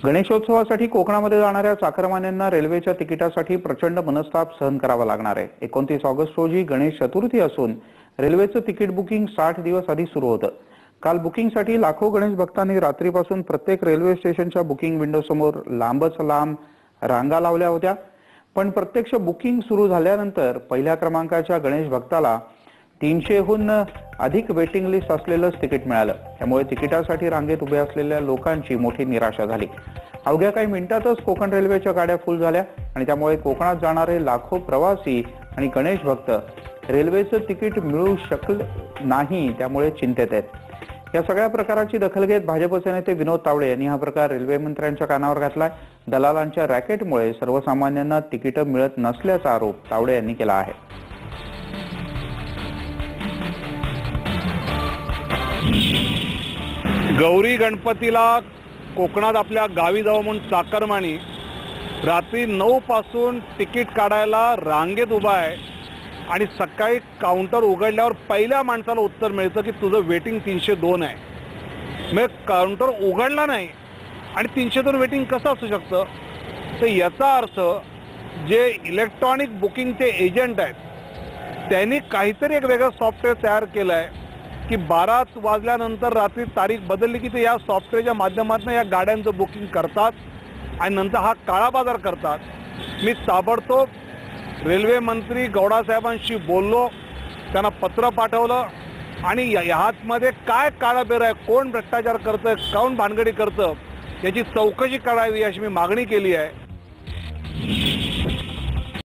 गणेशोत्सवासाठी कोकणामध्ये जाणाऱ्या चाकरमान्यांना रेल्वेच्या तिकिटासाठी प्रचंड मनस्ताप सहन करावा लागणार आहे। 29 ऑगस्ट रोजी गणेश चतुर्थी असून रेल्वेचं तिकीट बुकिंग 60 दिवस आधी सुरू होतं। काल बुकिंगसाठी लाखो गणेश भक्तांनी रात्रीपासून प्रत्येक रेल्वे स्टेशनच्या बुकिंग विंडो समोर लांबच लांब रांगा लावल्या होत्या। पण प्रत्यक्ष बुकिंग सुरू झाल्यानंतर पहिल्या क्रमांकाच्या गणेश भक्ताला 300हून अधिक वेटिंग लिस्ट असलेलं तिकीट मिळालं। त्यामुळे तिकिटासाठी रांगेत उभे असलेल्या लोकांची मोठी निराशा झाली। अवघ्या काही मिनिटातच कोकण रेल्वेच्या गाड्या फुल झाल्या आणि त्यामुळे कोकणात जाणारे लाखो प्रवासी आणि गणेश भक्त रेल्वेचं तिकीट मिळू शकलं नाही त्यामुळे चिंतेत आहेत। या सगळ्या प्रकाराची दखल घेत भाजपचे नेते विनोद तावडे यांनी हा प्रकार रेल्वे मंत्र्यांच्या कानावर घातलाय। दलालांच्या रॅकेटमुळे सर्वसामान्यांना तिकीट मिळत नसल्याचा आरोप तावडे यांनी केला आहे। गौरी गणपतीला कोकणात आपल्या गावी जावं म्हणून चाकरमानी रात्री 9 पासून तिकीट काढायला रांगेत उभा आहे आणि सकाळी काउंटर उघडल्यावर पहिल्या माणसाला उत्तर मिळतं की तुझं वेटिंग 302 आहे। मग काउंटर उघडला नाही आणि 302 वेटिंग कसं असू शकतं? तर याचा अर्थ जे इलेक्ट्रॉनिक बुकिंगचे एजंट आहेत त्यांनी काहीतरी एक वेगळं सॉफ्टवेअर तयार केलं आहे की 12 वाजल्यानंतर रात्री तारीख बदलली की ते या सॉफ्टवेअरच्या माध्यमातून या गाड्यांचं बुकिंग करतात आणि नंतर हा काळा बाजार करतात। मी ताबडतोब रेल्वे मंत्री गौडासाहेबांशी बोललो, त्यांना पत्र पाठवलं आणि ह्यामध्ये काय काळाबेर आहे, कोण भ्रष्टाचार करतं, कोण भानगडी करतं याची चौकशी करावी अशी मी मागणी केली आहे।